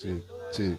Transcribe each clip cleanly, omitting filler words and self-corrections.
Sì, sì.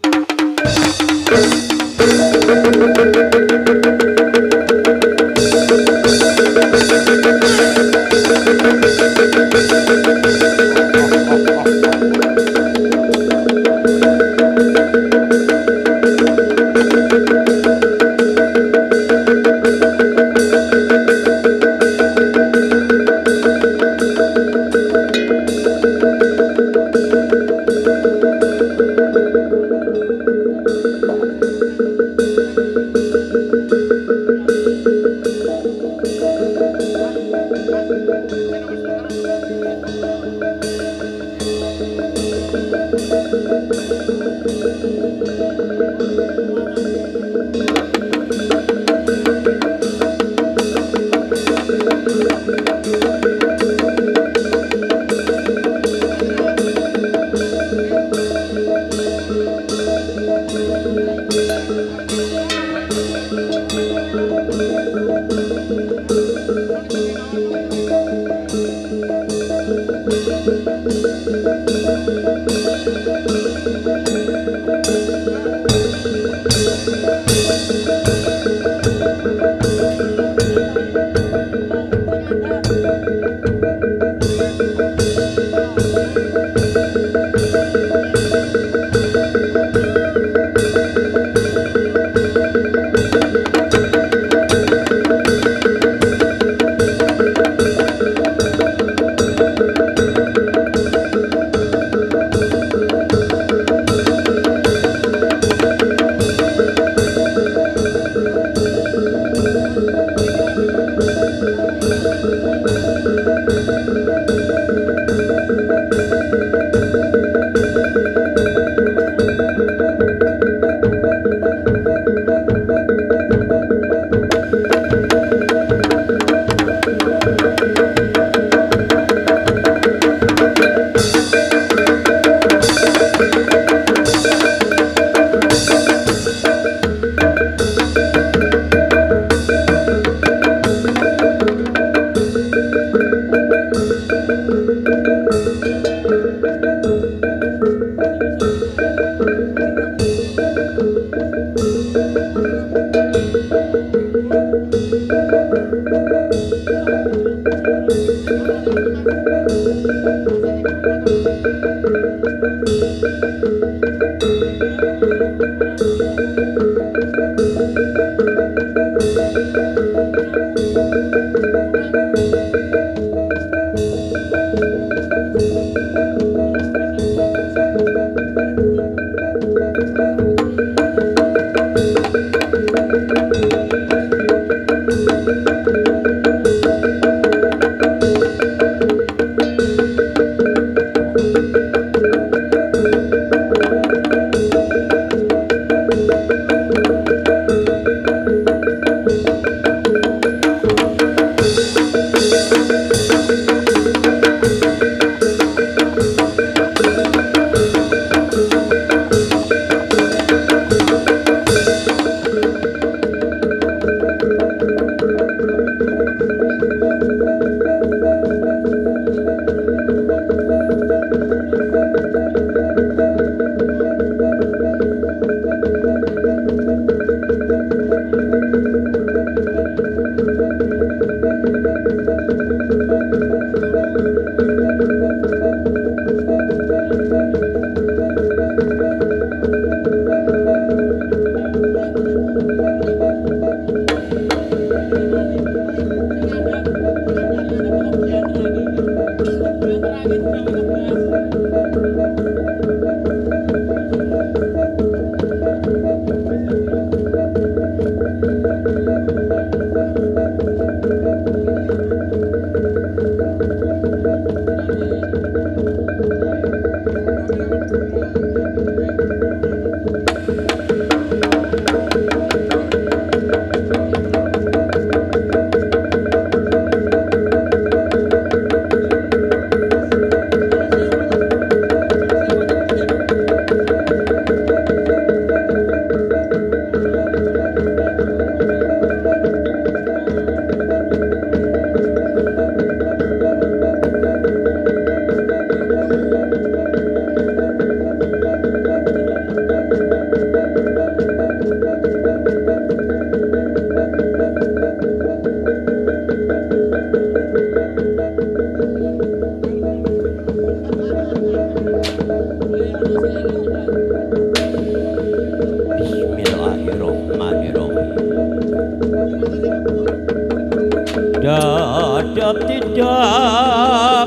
Dadap tidap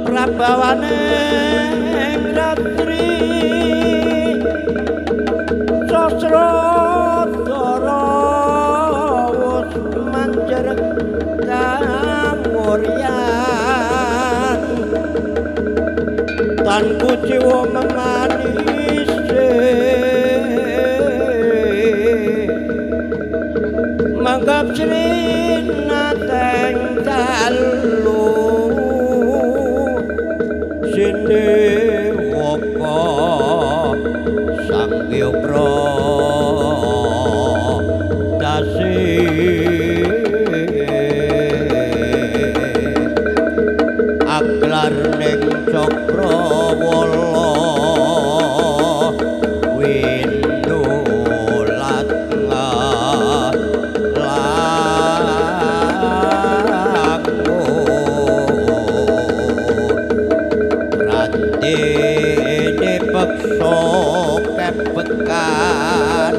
prabawane ratri sastra dara wus manjer kamuryan tan kuciwa memanis manggap nateng dalu sini wapa sang Hyopra dasi aglar ning Cakrawala kepekan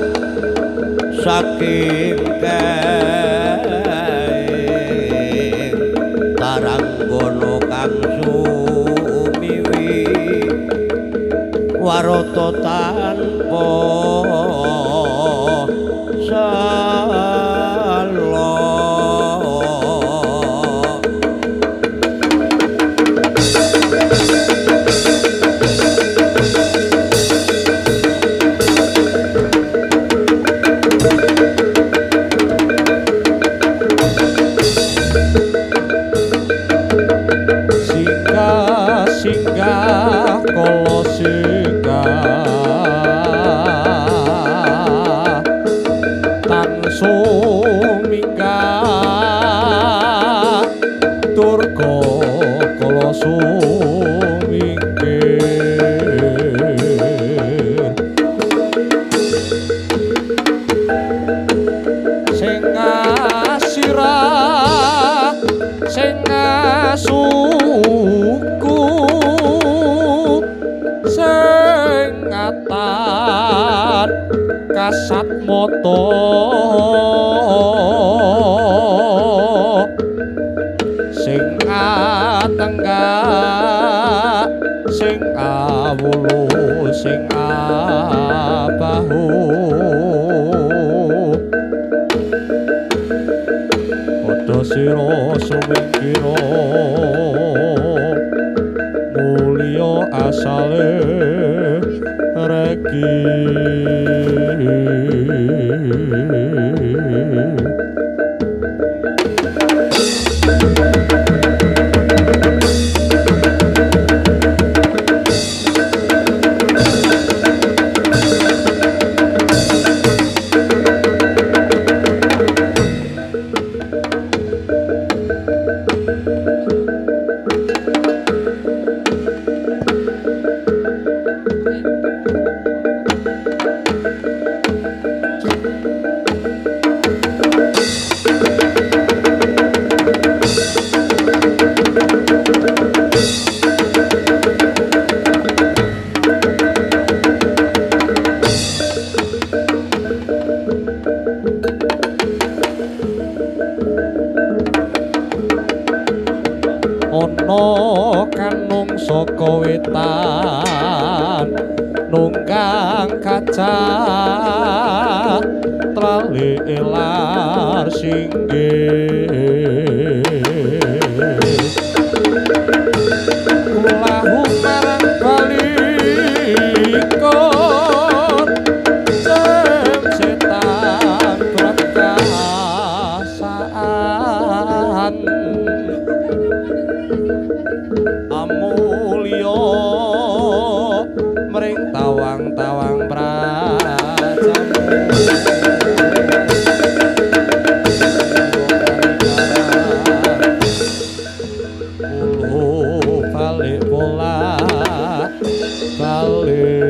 saking kaing Taranggono kang sumiwi warata tanpa singgah kala singgah tan suminggah durga kala suminggir sing ngasirah sing ngasuku sengatan kasat moto sing atenggak sing awulu sing abahu padha sira sumingkira mulya asale regi ana kanung saka wetan nunggang kaca trale elar singgih kulahu marang balikon jem setan perkasaan amulya mring tawang-tawang prajamu balik bola balik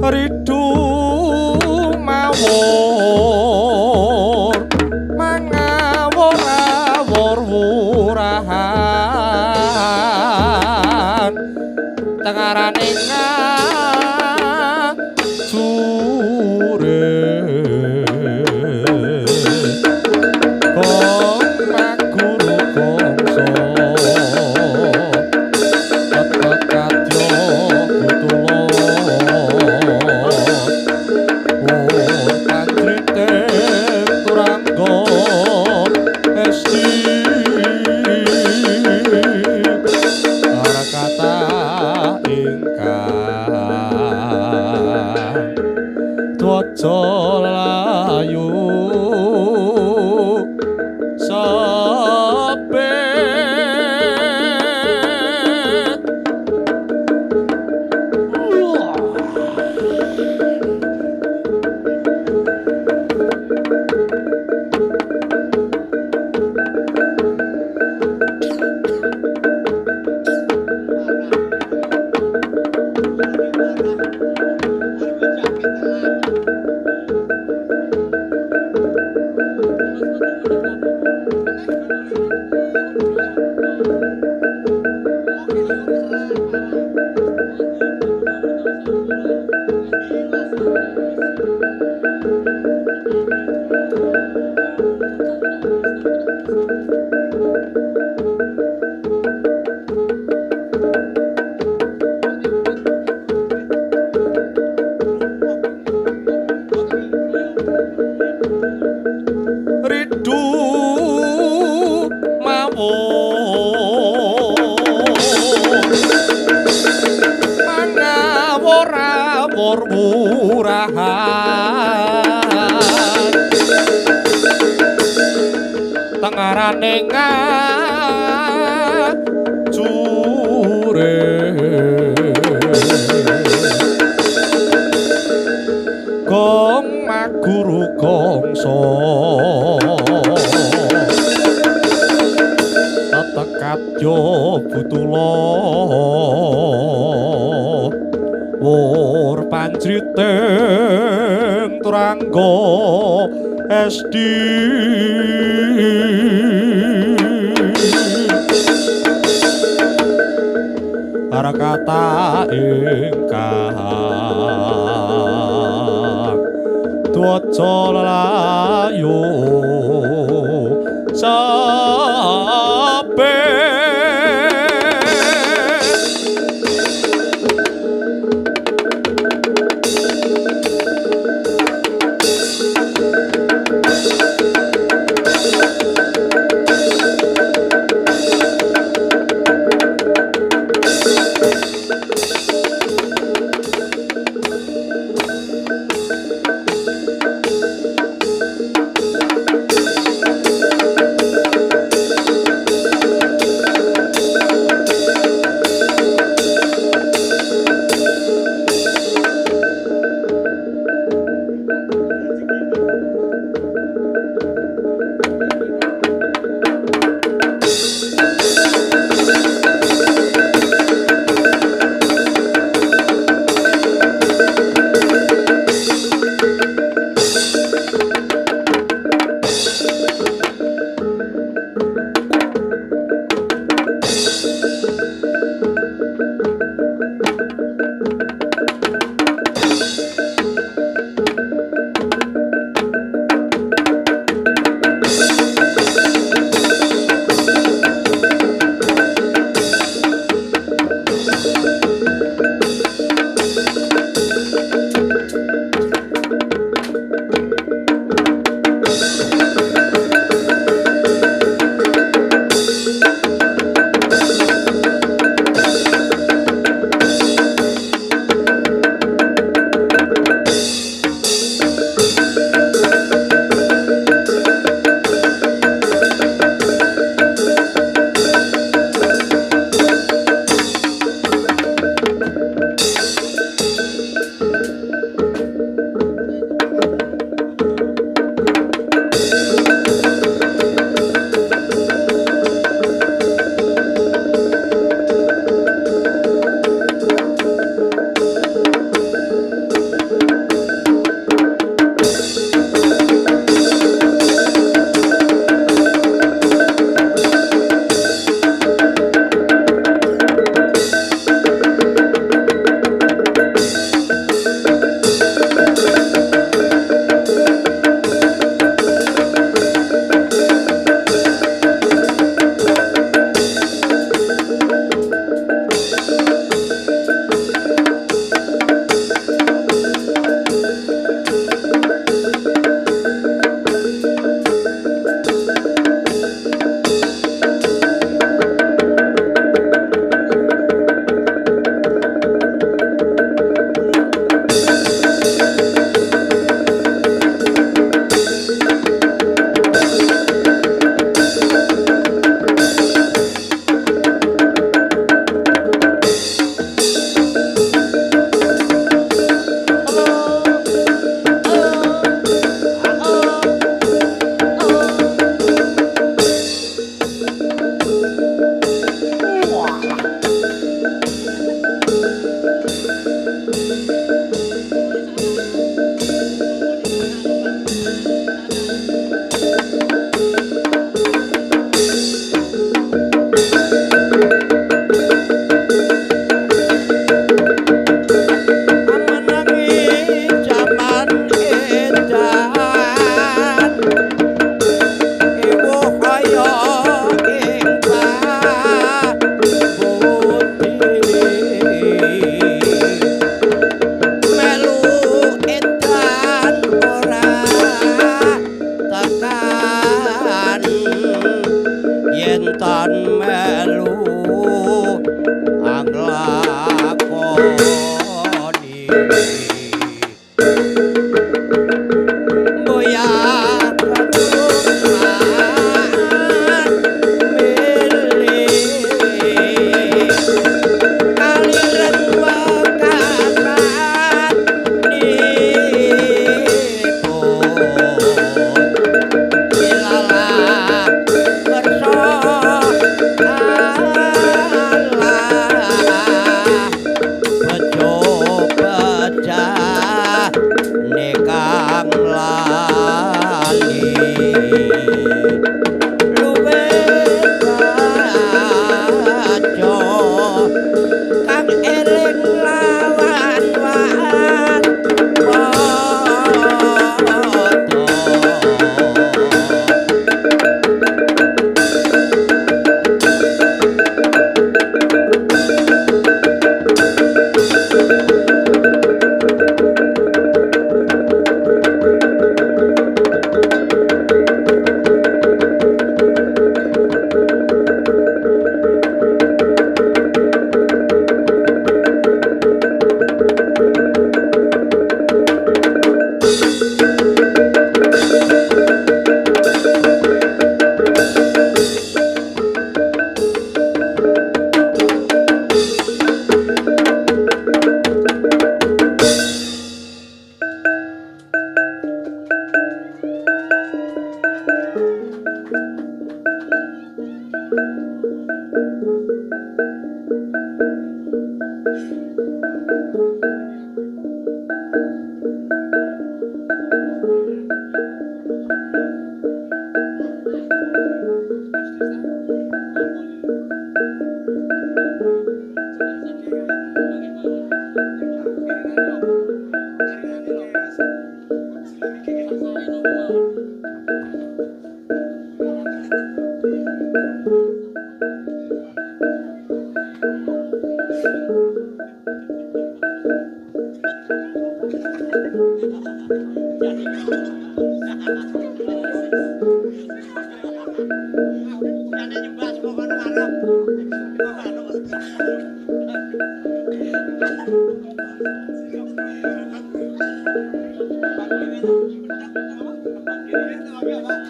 ridu mawur mangawur wurahan tengarane ngajure kong maguru kongso tekadyo butulo panjrite turanggo esti para kata ingkang twaca layu sabet ridu mawur mangawur wurahan tengarane ngajure gong maguru kongso tekadyo butulo wur panjriteng turangga esti para kata ingkang twaca layu sabet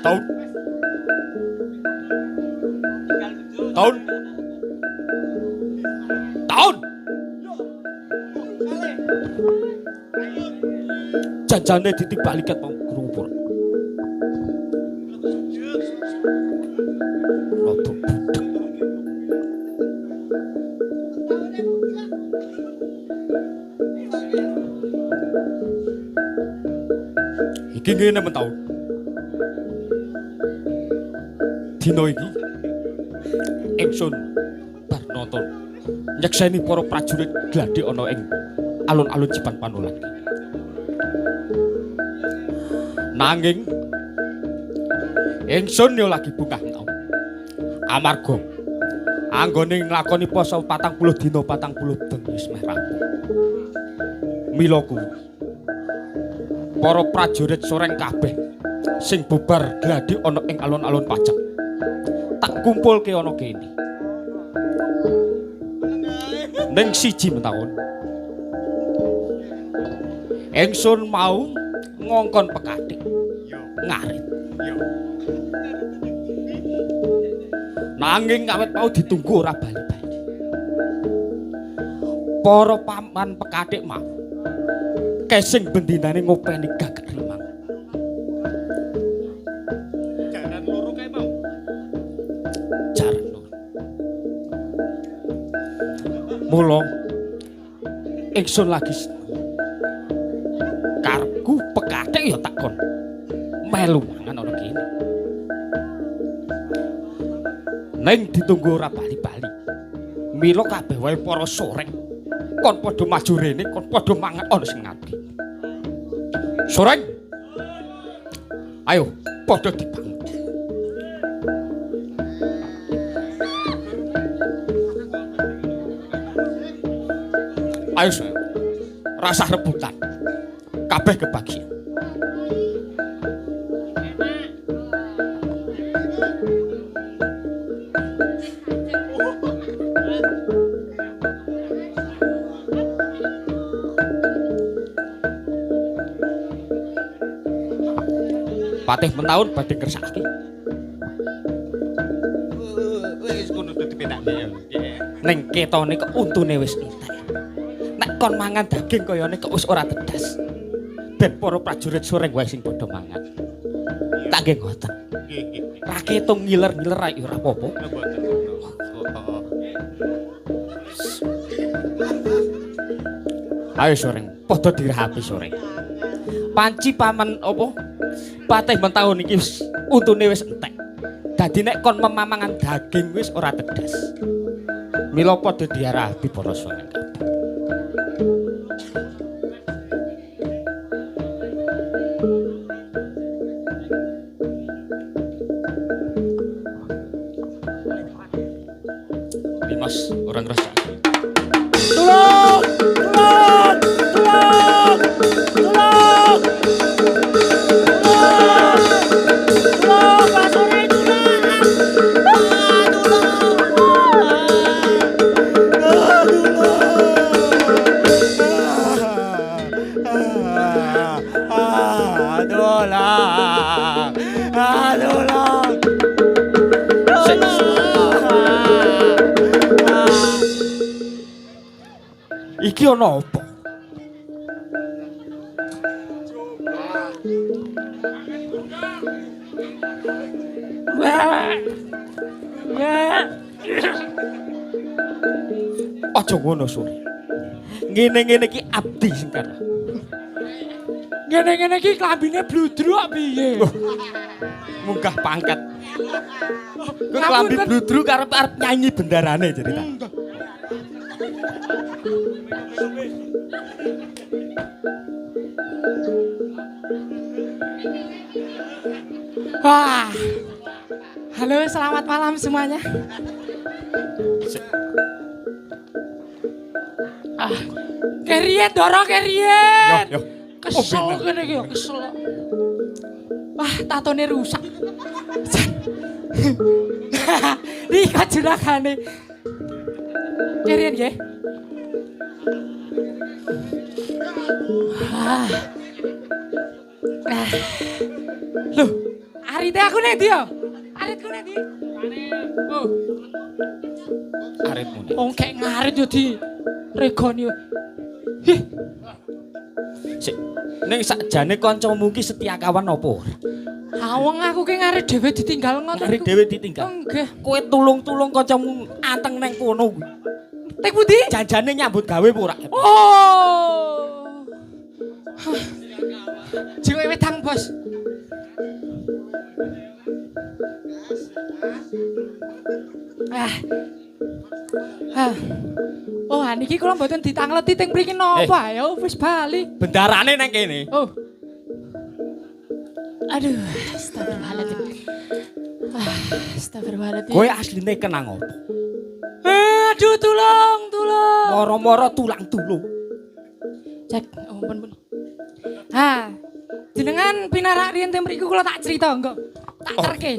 Tahun. Tahun. Tahun. Janjane ditibali ket mau grumpul. Rodo budek. Iki ngene men Tahun. Dina iki ingsun bar nonton nyekseni para prajurit gladi ana ing alun-alun Cipan Panolan. Nanging ingsun yo lagi bungah taun. Amarga anggone nglakoni poso 40 dina 40 bengi wis meh rampung. Mila kuwi para prajurit soreng kabeh sing bubar gladi ana ing alun-alun pajak tak kumpulke ana kene. Ning siji mentaun ingsun mau ngongkon pekatik ngarit. Nanging awet mau ditunggu ora bali-bali. Para paman pekatik mau kesing bendinane ngopeni gagak rimang. Jaran loro kae mau. Jaran loro. Mula ingsun lagi karepku pekatik ya takon melu mangan ana kene. Neng ditunggu ora bali-bali. Mila kabeh wae para soreng kon padha maju rene, kon padha mangan ana sing ngati. Soreng. Ayo padha dipangan. Ayo soreng. Rasa rebutan. Kabeh kebagian. Patih mentaun badhe kersake. Wis kono dipetake ya. Ning ketone kok untune wis entek. Nek kon mangan daging kayane kok wis ora tedas. Ben para prajurit soreng wae sing padha mangan. Tak nggih ngoten. Nggih. Ra ketung ngiler-ngiler ae ora apa-apa. Ayo soreng, padha dirahapi soreng. Panci paman apa? Patih mentaun iki wis untune wis entek. Dadi nek kon memamangan daging wis ora tedas. Mila padha diarahi para soreng kabeh. Dimas orang rasa. Tolong! Tolong! Tolong! Tolong! Iki ana apa? Aja ngono, Sur. Ngene-ngene iki abdi sing karo. Ngene-ngene iki klambine bludruk piye? Munggah pangkat. Ku klambi bludruk arep nyanyi bendarane cerita. Wah. Halo, selamat malam semuanya. Keriet Doro keriet. Yo. Kesel kene iki kesel. Wah, tatone rusak. Iki juragane. Keriet nggih. Loh, arite aku nek ndi yo? Aritku nek ndi? Oh. Aritmu. Wong kek ngarit yo di regoni. Hih, Sik, ning sakjane kancamu ki setia kawan apa ora? awang aku ki ngarit dhewe ditinggal ngoten. Ngarit dhewe ditinggal. Nggih. Kowe tulung-tulung kancamu anteng neng kono kuwi. Tek pundi? Janjane nyambut gawe apa ora? Oh. Jiwa wedang, Bos. Oh, niki kula mboten ditangleti teng mriki napa ya wis bali. Bendarane nang kene. Oh. Aduh, astagfirullahaladzim. Astagfirullahaladzim. Kowe asline kenang apa? Aduh, tulung. Moro-moro tulang-tulung. Cek, oh, pun. Jenengan pinarak riyen teng mriku kula tak crita engko. Tak cerke.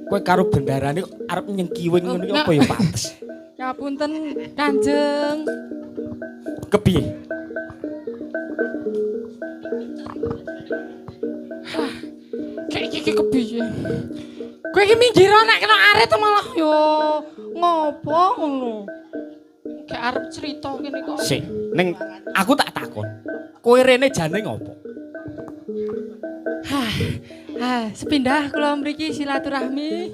Kowe karo bendarane arep nyengkiwing ngono iki apa ya pantes? Ngapunten, Kanjeng. Kepiye? Kayak iki kepiye? Kowe iki minggir nek kena arit malah yo ngopo ngono. Kayak arep cerita kene kok. Sik, ning aku tak takon. Kowe rene jane ngopo? Sepindah kula mriki silaturahmi.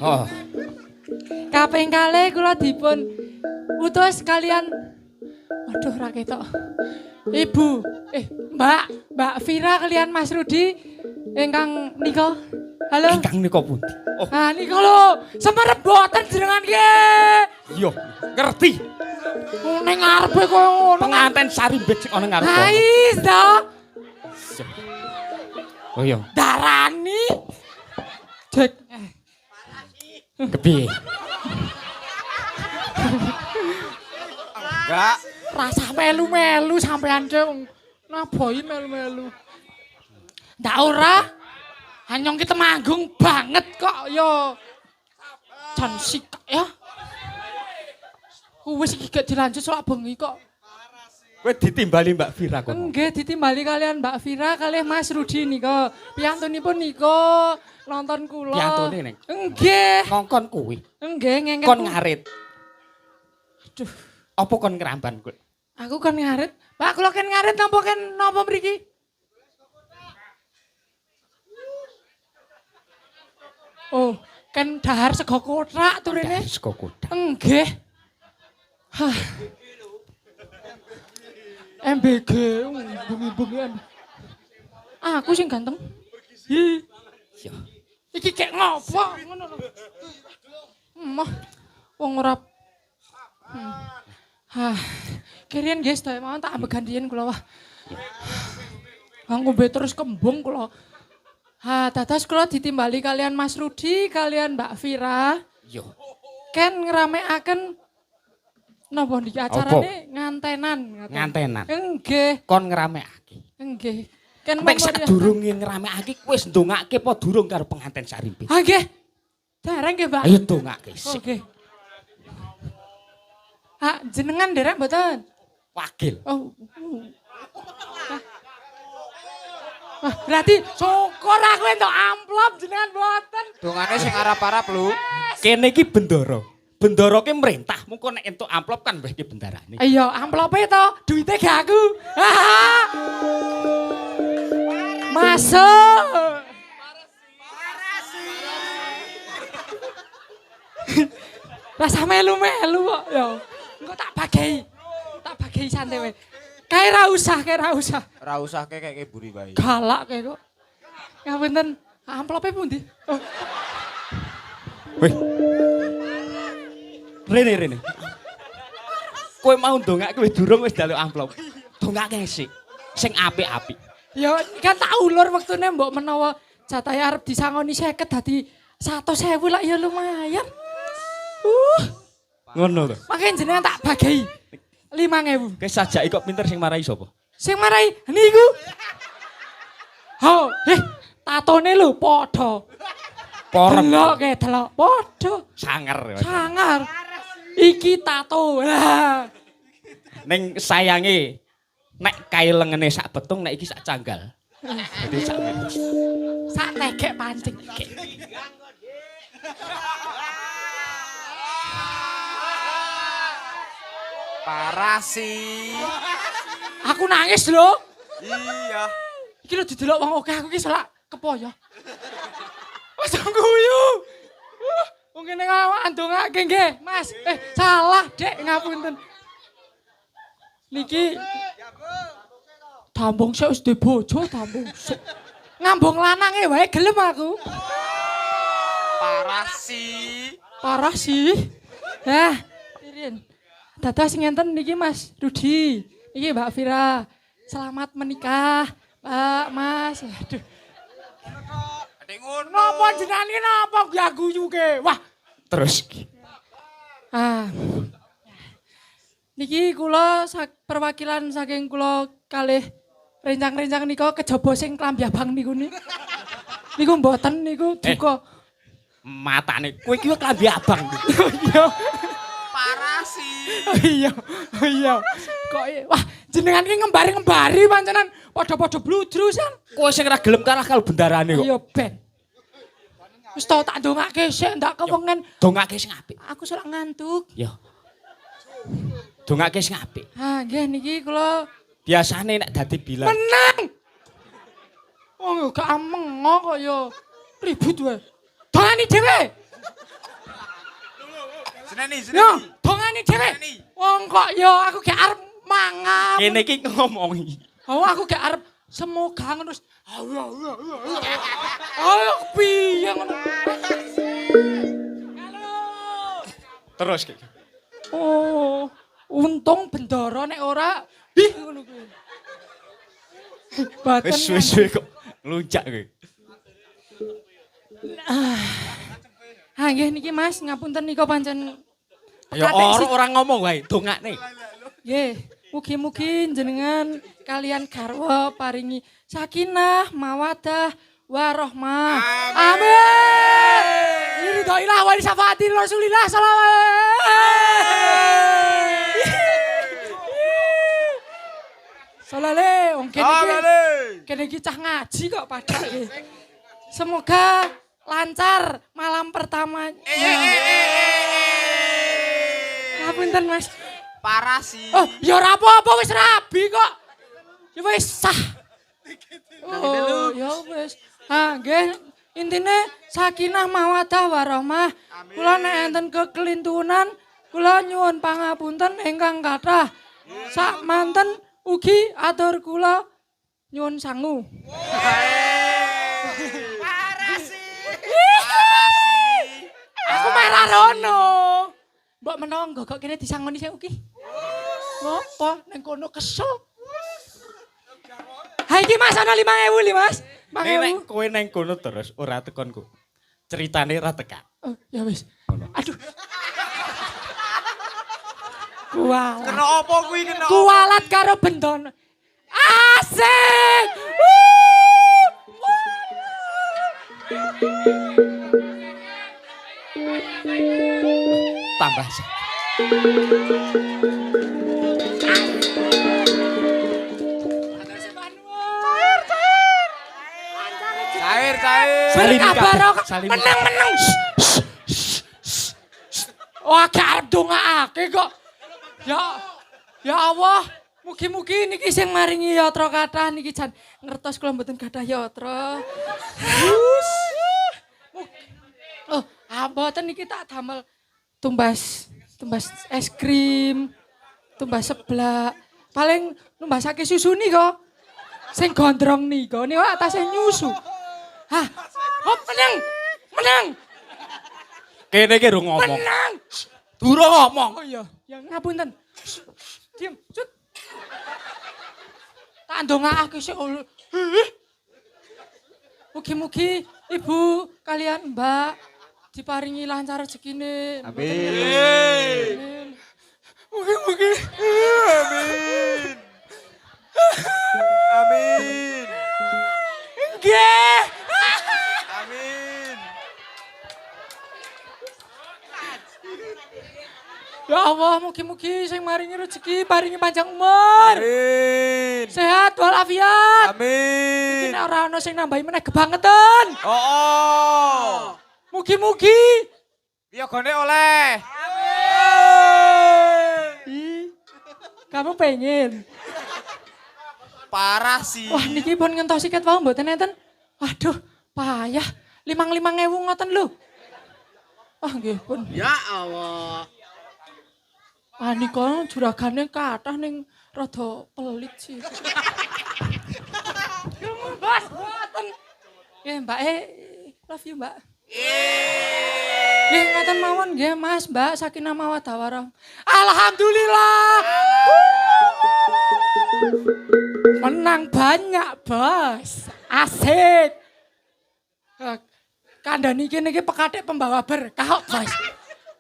Oh, Kaping kalih kula dipun utus kalian. Waduh ra ketok. Ibu, Mbak Vira kalian Mas Rudi ingkang nika. Halo. ingkang nika pundi? Oh, Nika lho, semerep boten jenengan ki. iya, ngerti. Ning ngarepe koyo ngono. Penganten sarimbit sing ana ngarep. Ais to. Oh iya, Darani. Cek. kepiye? Enggak. Rasa melu-melu sampean cek. Naboi melu-melu. Ndak ora. Hanyong kita manggung banget kok yo. Jan sikak ya. Wis iki gak dilanjut soal bengi kok. Kowe ditimbali Mbak Vira kok. Nggih ditimbali kalian Mbak Vira kalih Mas Rudi nika. Piyantunipun nika nonton kula. Piyantune ning. Nggih. Ngongkon kuwi. Nggih ngengket. Kon ngarit. Aduh, Apa kon ngeramban kowe? aku kan ngarit. Pak kula kan ngarit napa mriki? Oh, kan dahar sego kothak turine. Sego kodak. Nggih. Hah. MBG bengi-bengi. Aku sing ganteng. Hi. Iya. Iki kek ngopo ngono lho. Mah wong ora. Kirian guys, saya mau tak ambil gantian kula wah. Ngombe terus kembung kula. Dados kula ditimbali kalian Mas Rudi, kalian Mbak Vira. Iya. Ken ngeramekaken napa niki acarane ngantenan. Ngantenan. Nggih, Kon ngeramekake. nggih. Ken Nek sadurunge ngeramekake kowe wis ndongake apa durung karo penganten sarimpit? Nggih. Dereng nggih, Mbak. Ayo ndongake sik. Oke. Jenengan derek mboten? Wakil. Oh. Wah, berarti syukur aku entuk amplop jenengan mboten. Dongane sing arap-arap lho. Kene iki bendara. Bendara ki merintah, mengko nek entuk amplop kan wis ki bendarane. Iya, amplope to, duite gak aku. Masuk. Rasa melu-melu kok ya. Engko tak bagi. Tak bagi santai wae. Kae ra usah. Ora usah kek buri wae. Galak kae kok. Ngapunten, amplope pundi? Oh. Wih. Rene. Kowe mau ndongake wis durung wis njaluk amplop. Dongake sik. Sing apik-apik. Ya kan tak ulur wektune mbok menawa jatahe arep disangoni 50 dadi 100.000 lah ya lumayan. Ngono to. Makanya jenengan tak bagi 5.000. Kayak sajak kok pinter sing marahi sapa? Sing marai niku. Ho, tatone lho padha. Porem. Delok padha. Sangar. Sangar. Iki tato. Lah. Ning sayange nek kailengene sak betung nek iki sak canggal. Dadi sak meter. Sak tegek pancing. Parah sih. Aku nangis lho. Iya. Iki lho didelok wong akeh aku iki salah kepoyo. Wes guyu. Wong kene andongake nggih, Mas. Salah, Dek, ngapunten. Niki Tambung sik wis duwe bojo, tambung sik. Ngambung lanange wae gelem aku. Parah sih. Parah sih. Nah, Irin. Dados ngenten niki Mas Rudi. Iki Mbak Vira. Selamat menikah, Pak, Mas. Aduh. Adek ngono. Napa jenengan iki napa guyu-guyuke? Wah, Terus ah. Niki kula perwakilan saking kula kalih rencang-rencang nika kejaba sing klambi abang niku ni. Niku mboten niku duka. matane kowe iki klambi abang. Iya. Parah sih. Iya. Iya. Kok wah jenengan iki ngembari-ngembari pancenan padha-padha bludrusan. Kowe sing ora gelem kalah karo bendarane kok. Iya ben. Wis tau tak ndongake sik ndak kewengen. Dongake sing apik. Aku selak ngantuk. Ya. Dongake sing apik. Ah nggih niki kula Biasane nek dadi bilang. menang. Oh gak ameng kok ya ribut wae. Dongani dhewe. Seneni, Yo, seneni. dongani dhewe. Wong kok ya aku gak arep mangan. Kene iki ngomongi. Oh aku gak arep semoga ngono. Ayo piye ngono. Terus ki. Oh, untung bendara nek ora ngono kuwi. Baten. Wis kok nglunjak kowe. Ha nggih niki Mas, ngapunten nika pancen Ya orang ngomong wae, dongakne. nggih. Mugi-mugi jenengan kalian garwa paringi sakinah, mawaddah, warahmah. Amin. Ridhoillah wa syafaati Rasulillah sallallahu Salale, wong kene iki cah ngaji kok padha iki. Semoga lancar malam pertama. Ngapunten Mas. Parah sih. Oh, ya ora apa-apa wis rabi kok. Ya wis sah. Oh, ya wis. Ha, nggih. Intine sakinah mawaddah warahmah. Kula nek enten kekelintunan, kula nyuwun pangapunten ingkang kathah. Sak manten ugi atur kula nyuwun sangu. Parah sih. Aku marah rono. Mbok menawa gogok kene disangoni sik ugi. Ngopo ning kono kesel. Ha iki Mas ana 5.000 Mas. Nek kowe nang kono terus ora tekonku. Ceritane ora tekan. Oh, ya wis. Aduh. Kualat. Kena apa kuwi kena? Kualat karo bendono. Asik. Tambah sih. Cair, cair. Salin Kabar kok Salin. menang-menang. Wah, gak arep ndongakake kok. Ya Allah, mugi-mugi niki sing maringi yatra kathah niki jan ngertos kula mboten gadah yatra. Oh, mboten niki tak damel tumbas es krim, tumbas seblak. Paling numbasake susu nika. Sing gondrong nika niku atase nyusu. Hah, oh menang. Kene iki rung ngomong. Menang. Durung ngomong. Oh iya, ya ngapunten. Diam, cut. Tak ndongakake sik. Mugi-mugi Ibu kalian Mbak diparingi lancar rezekine. Amin. Mugi-mugi. Amin. Amin. Nggih. Amin. Ya Allah, mugi-mugi sing maringi rezeki paringi panjang umur. Amin. Sehat walafiat. Amin. Nek ora ana sing nambahi meneh kebangetan. Oh. Mugi-mugi. Piye gone oleh? Ih, kamu pengen? Parah sih. Wah, niki pun ngentosi ket wae mboten enten. Waduh, payah. 5.000 ngoten lho. Ah, nggih pun. Ya Allah. Nika juragane kathah ning rada pelit sih. Bos, ngoten. Nggih, Mbak, love you, Mbak. Nggih, ngoten mawon nggih, Mas, Mbak, sakinah mawaddah warahmah. Alhamdulillah. Menang banyak, Bos. Asik. Kandhani iki niki pekathik pembawa berkah, Bos.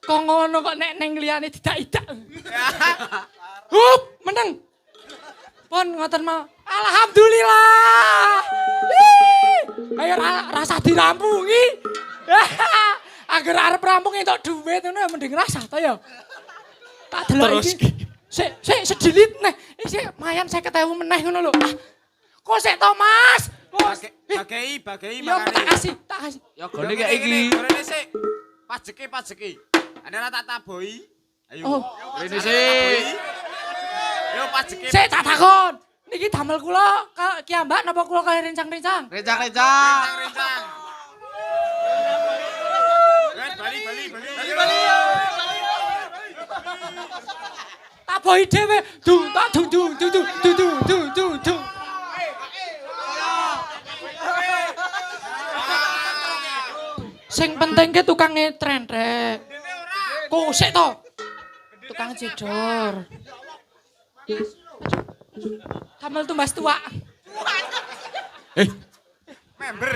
Kok ngono kok nek ning liyane didak-idak. Hup, meneng. Pun ngoten mau. Alhamdulillah. Ayo rasa dirampungi. Agar arep rampung entuk dhuwit ngono mending rasa to ya. Tak delok iki. Sik sedilit neh. Sik mayan 50.000 meneh ngono lho. Kok sik to, Mas? Bagei Ya makane. tak kasih. Ya gone kayak iki. Gone sik. Pajeki. Ane ora tak tabohi. Ayo. Oh. Rene sik. Yo pajeki. Sik tak takon. Niki damel kula kiambak napa kula kaya rencang-rencang? Rencang. Bali. Tabohi dhewe. Dung. Sing penting ke tukange trenrek. Kusik to. Tukang jedor. Damel tumbas tuak. Member.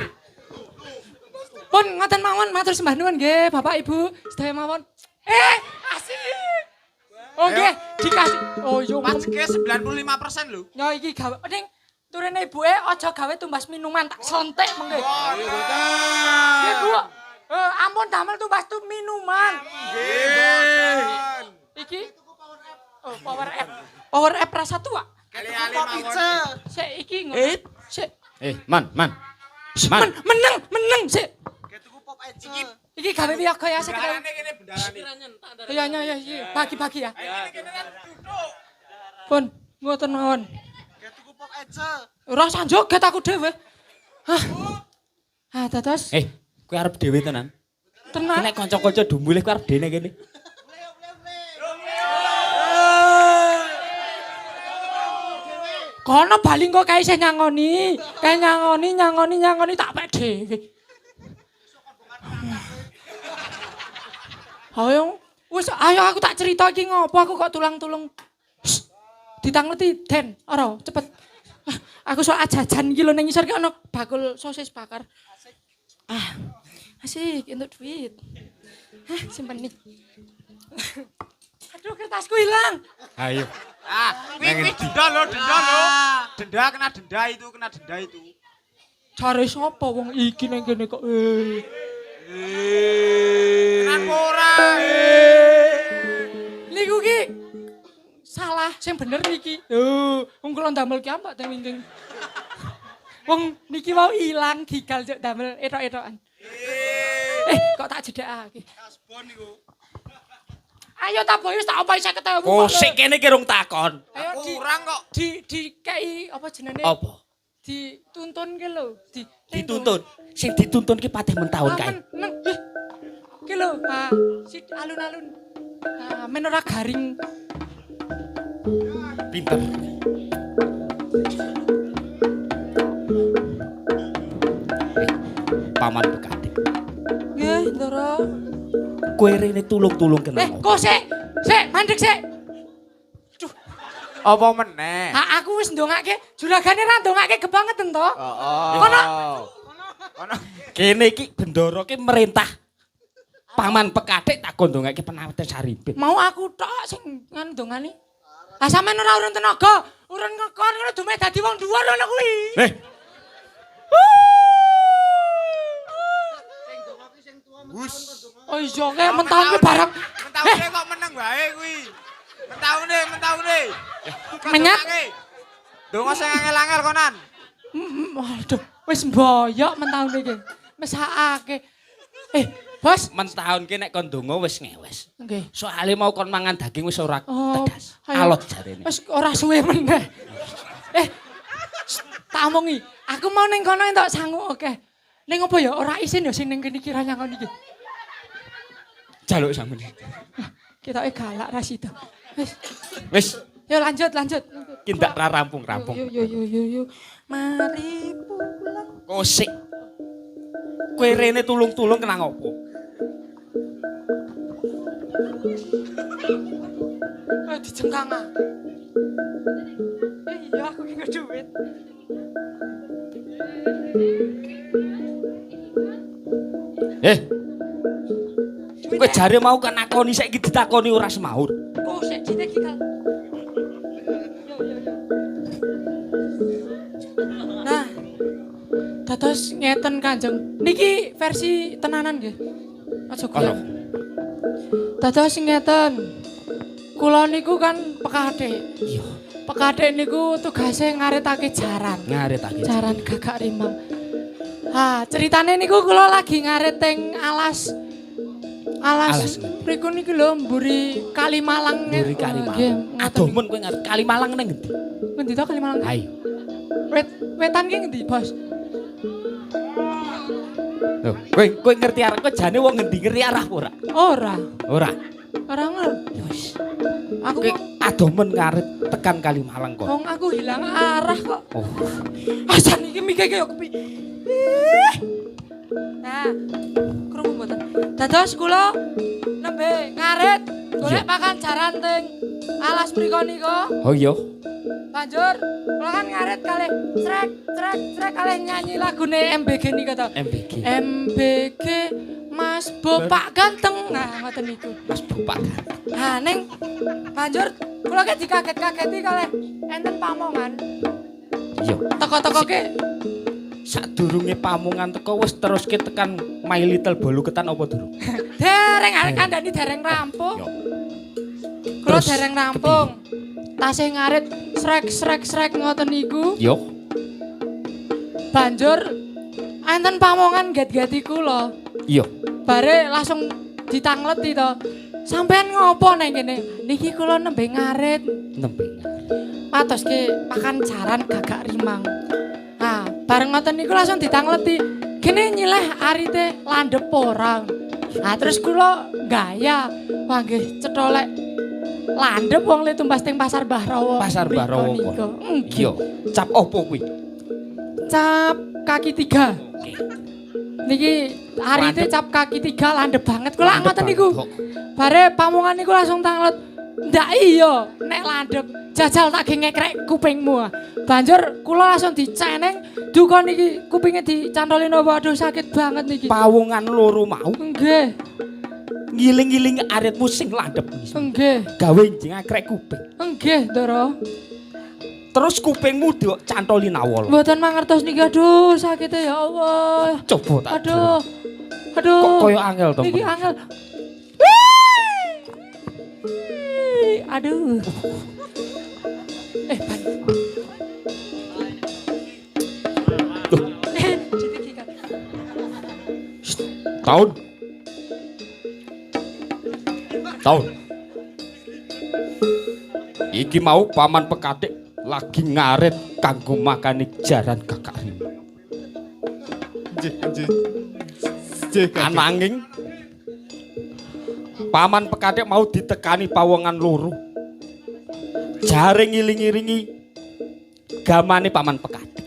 Pun ngoten mawon matur sembah nuwun nggih Bapak Ibu sedaya mawon. Asik. Oh nggih, dikasih. Oh yo Pajeki 95% lho. Ya iki gawe ning turune ibuke aja gawe tumbas minuman tak slontek mengke. Nggih Bu. Ampun damel tumbas minuman. Nggih. Iki Power App rasa tua. Ali-ali mawon. Sik iki ngono. Sik. Man. Meneng sik. Ketuku pop aja. Iki gawe wiyaga ya sik. Bendarane kene bendarane. Ya, bagi-bagi ya. Ayo kene kan duduk. Pun, ngoten mawon. Ketuku pop aja. Ora usah joget aku dhewe. Dados. Kowe arep dhewe tenan. Tenan. Nek kanca-kanca dumbule kowe arep dene kene. Kono bali kok kae sing nyangoni. Kae nyangoni tak pek dhewe. Ayo, ayo aku tak cerita iki ngopo aku kok tulang-tulung. Ditangleti Den, ora cepet. Aku sok ajajan iki lho ning ngisor ki ana bakul sosis bakar. Asik entuk duit. Simpen nih. Aduh kertasku hilang. Ayo. Wih denda lho. Kena denda itu. Cari sapa wong iki ning kene kok. Kenapa ora? Niku ki salah, sing bener niki. Wong kula ndamel ki ambak teng wingking. Wong niki mau ilang digal juk ndamel etok-etokan. Kok tak jedakake. Kasbon niku. Ayo tak boyo tak ompahi 50.000. Oh, sik kene ki rung takon. Ayo Kurang kok. Dikei apa jenenge? Apa? Dituntun ki lho, Dituntun. Sing dituntun ki patih mentahun kae. Neng. Ki lho, si alun-alun. Men ora garing. Pinter. Paman Bekati. Nggih, Ndara. Kowe rene tulung-tulung kenapa? Kok sik, mandek sik. Apa meneh? Aku wis ndongake, juragane ra ndongake kebangetan to. Oh. Kono. Kono. Kene iki bendara ki merintah. Paman Pekatik tak kondongake penawete Sarimpit. Mau aku tok sing ngandongani. Ah sampean ora urun tenaga, urun ngekon ngono dume dadi wong dhuwur ngono kuwi. Wus. Oh iya kayak mentahke barang. Mentaune kok meneng wae kuwi. Mentaune. Menyat. Donga sing angel-angel konan. Waduh, wis mboyok mentahune iki. Mesakake. Bos, Mentahunke nek kon ndonga wis ngewes. nggih. Soale mau kon mangan daging wis ora tedas. ayo. Alot jarene. Wis ora suwe meneh. Tak omongi, aku mau ning kono entuk sangu akeh. Ning apa ya ora isin ya sing ning kene iki ra nyangoni iki. Jaluk sampeyan. Ketoke galak ra sida. Wis, Yo lanjut. kindak ra rampung-rampung. Yo. Mari pulang. Kosik. Kowe rene tulung-tulung kenang opo? Dijengkang ah. Iya aku ki duit. Kowe jare mau kan nakoni saiki ditakoni ora semaur. Oh, sik cite iki kal. Nah. Dados ngeten Kanjeng. Niki versi tenanan nggih. Aja kula. Dados ngeten. Kula niku kan Pekatik. Iya. Pekatik niku tugase ngaritake jaran. Ngaritake. Jaran Gagak Rimang. Ha, ceritane niku kula lagi ngarit teng alas mriku niki lho mburi Kalimalang. Mburi Kalimalang. Adomen kowe ngarit Kalimalang ning ngendi? Ngendi to Kalimalang? Ayo. Wetan ki ngendi, Bos? Lho, kowe ngerti arah kowe jane wong ngendi ngerti arah ora? Ora. Ora. Ora ngerti. Wis. Aku Kowe adomen ngarit tekan Kalimalang kok. wong aku hilang arah kok. Oh. Asan iki mikir yo kepi. Nah, krungu mboten. Dados kula nembe ngarit golek pakan jaran teng alas mriku nika. Oh iya. Banjur kula kan ngarit kalih trek kalih nyanyi lagune MBG nika to. MBG Mas Bopak Ganteng. Nah, ngoten niku. Mas Bopak. Ha ning banjur kula ki dikaget-kageti kalih enten pamongan. Iya. Teko-teko ke Sadurunge pamungan teko wis teruske tekan My Little Boluketan apa durung? dereng arek kandhani dereng rampung. Yo. Kula Terus dereng rampung. Tasih ngarit srek ngoten niku. Yo. Banjur enten pamongan get-geti kula. Iya. Bare langsung ditangleti to. Sampean ngopo nang kene? Niki kula nembe ngarit. Nembe. Matoske pakan jaran Gagak Rimang. Nah, bareng ngoten niku langsung ditangleti. Kene nyileh arite landhep ora. Nah, terus kula gaya. Wah nggih cetholek landhep wong le tumbas teng Pasar Bahrawa. Pasar Bahrawa kok. Iya. Cap opo kuwi? Cap kaki 3. Niki arite cap kaki 3 landhep banget. Kula ngoten niku. Bare pamungan niku langsung tanglet. Ndak iya, nek landhep jajal tak ngekrek kupingmu. Banjur kula langsung diceneng, duka niki kupinge dicantoli napa aduh sakit banget niki. Pawungan loro mau Nggih, ngiling-iling aritmu sing landhep. nggih, Gawe njing akrek kuping. nggih, Ndara. Terus kupingmu dicantoli nawol. Mboten mangertos niki aduh sakite ya Allah. Coba tak. Aduh. Kok koyo angel to. Niki angel. Aduh. Ban. Tahun. Iki mau Paman Pekatik lagi ngarit kanggo makani jaran Gagak Rimang. Ananging Paman Pekatik mau ditekani pawongan loro. Jare ngiling-iringi gamane Paman Pekatik.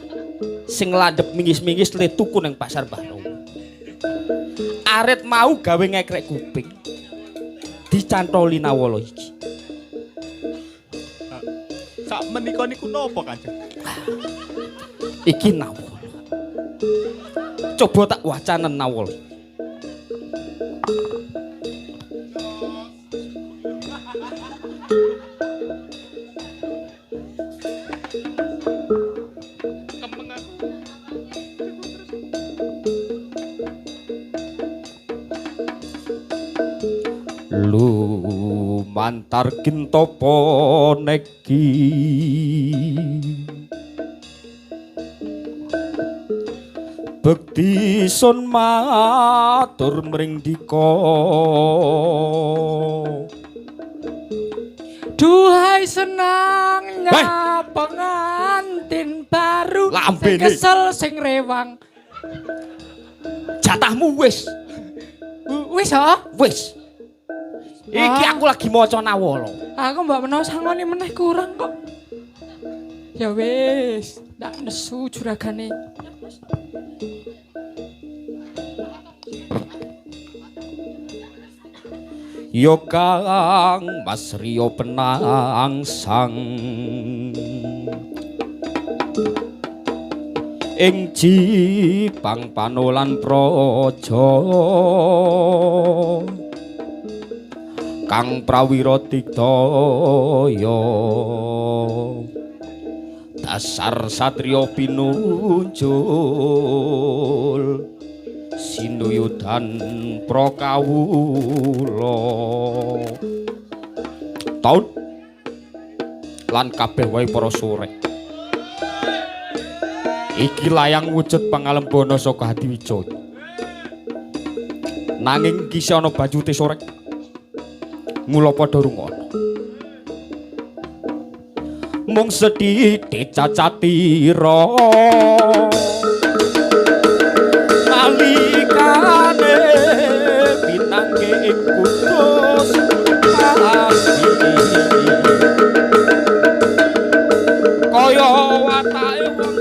Sing landhep mingis-mingis le tuku ning Pasar Bahrawa. Arit mau gawe ngekrek kuping. Dicantoli nawala iki. Sak menika niku napa Kanjeng? Iki nawala. Coba tak wacanen nawala. tarkin topo neki bekti sun matur mring dika duhai senang nyapa pengantin baru Lambene. sing kesel sing rewang jatahmu wis wis ha wis iki aku lagi maca nawala aku mbak menawa sangoni meneh kurang kok ya wis ndak nesu juragane yo kang Mas Rio penangsang ing Jipang Panolan Praja kang prawira digdaya dasar satriya pinunjul sinuyudan prakawula taun lan kabeh wae para sorek iki layang wujud pangalembana saka Hadi Wijaya nanging kisih ana bajute sorek mula padha rungokno mung sedhithik cacatira nalikane pinangge ing kudus ati kaya watake wong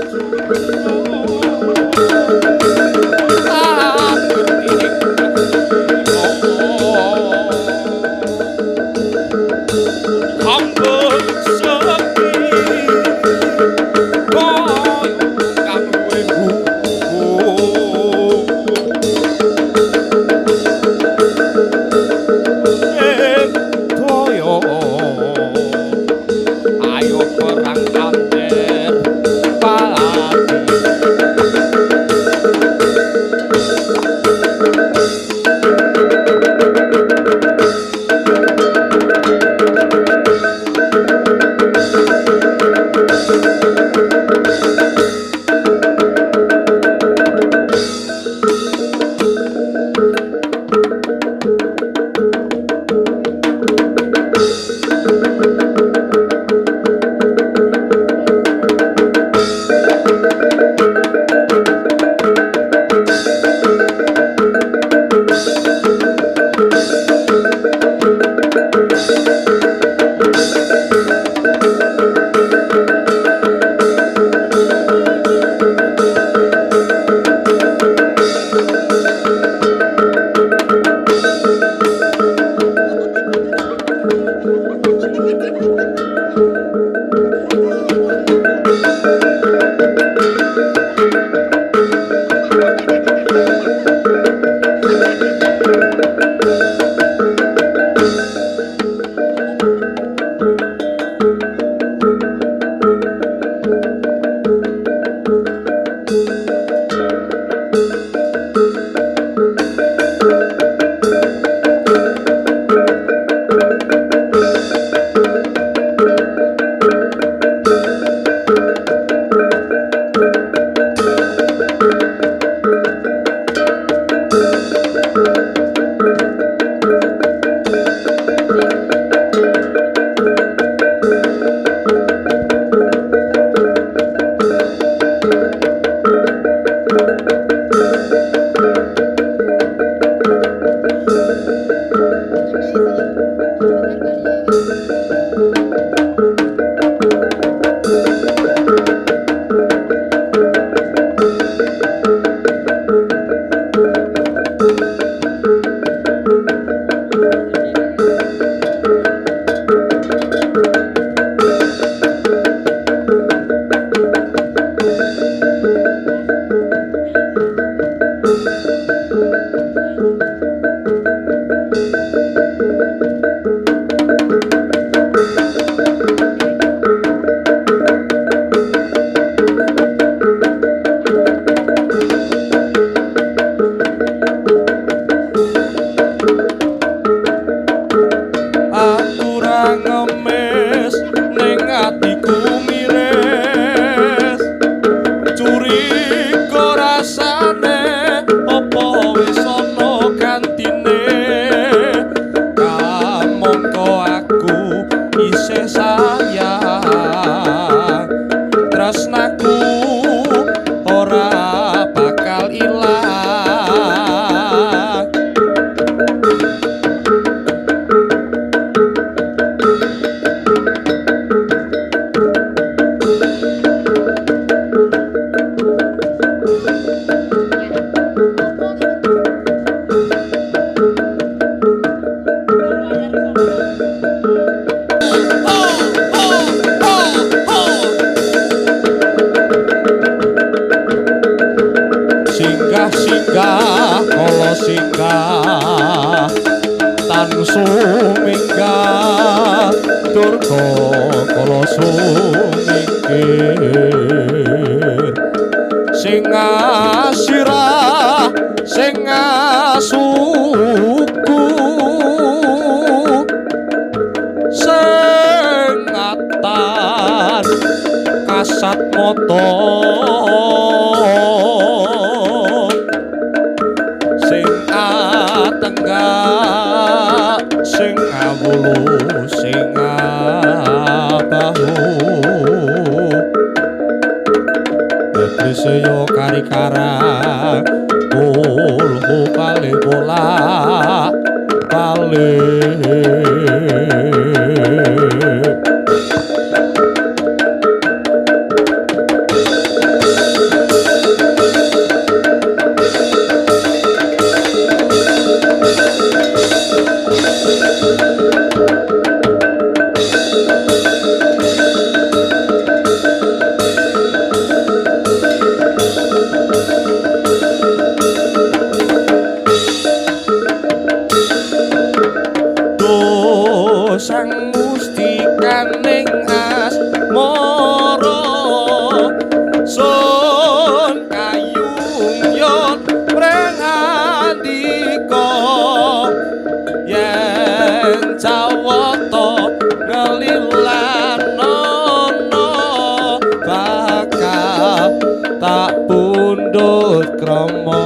sayang tresnaku ora bakal ilang singgah kala singgah tan suminggah durga kala sumingkir sing asirah sing asuku sing atan kasat mata tenggak sing ngawulu sing abahu Betriseyo kari karang kulhu kali bola kali sang musti kaning asmara sun kayung yon prengandika yen cawata ngelilanono bakal tak pundhut krama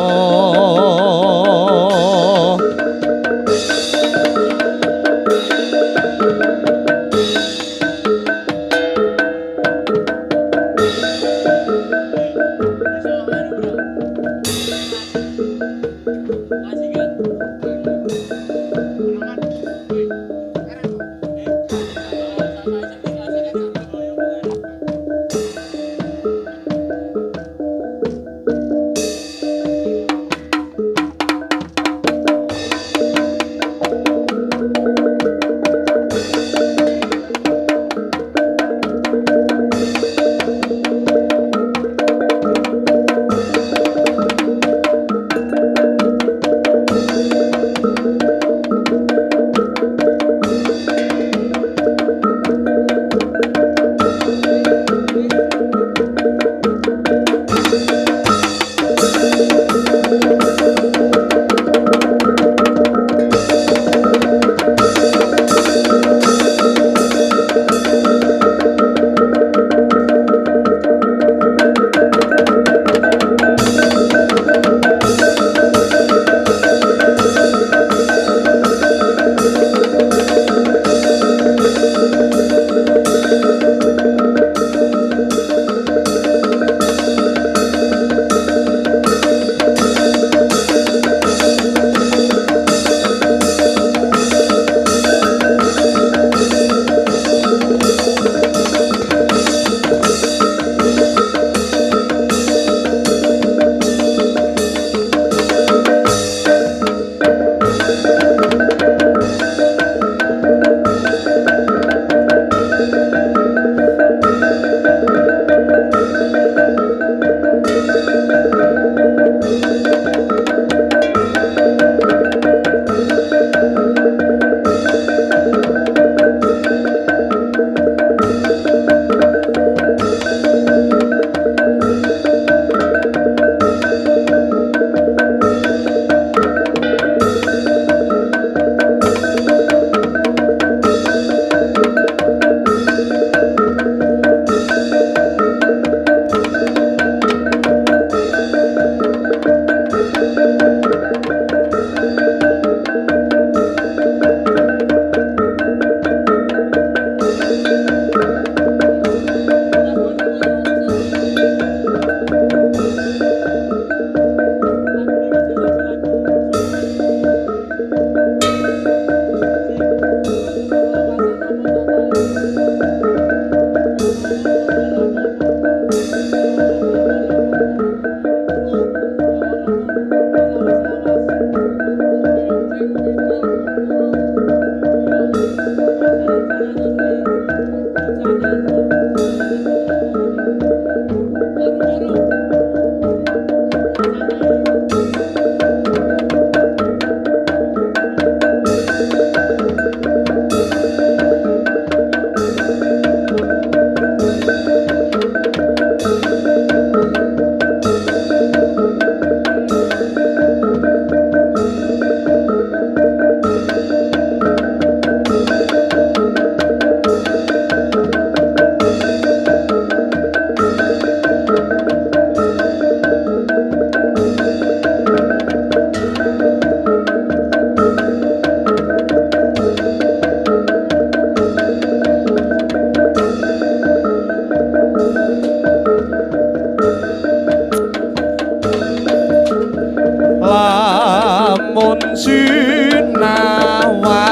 Lamun sinawa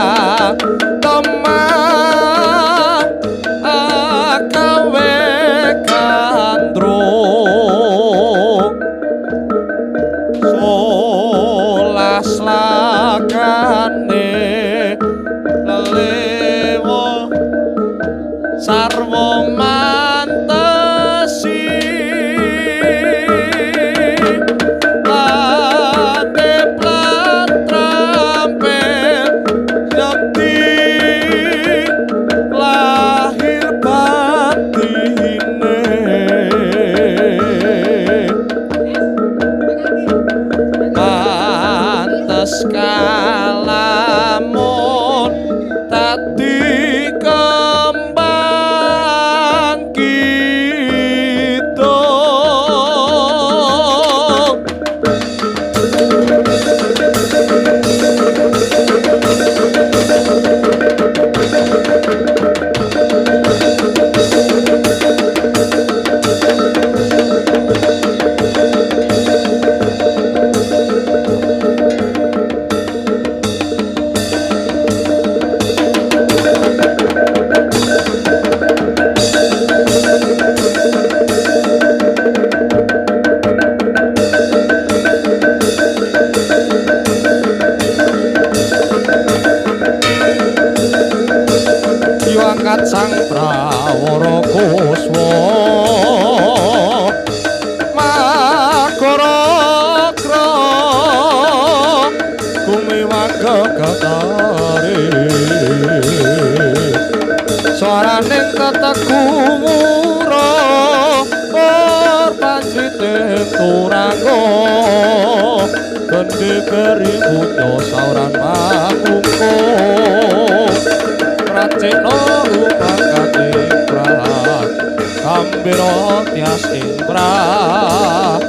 teman akawe kandro solas lakane lelewo sarwa mantesi kalamun tadi kembang kita diangkat sang prawara kuswa makorakra kumiwang kegatare swaraning tetegumura panjite turangga gende beri punya sauran mangungkung racikno upakati prahat kambira tias ing prajure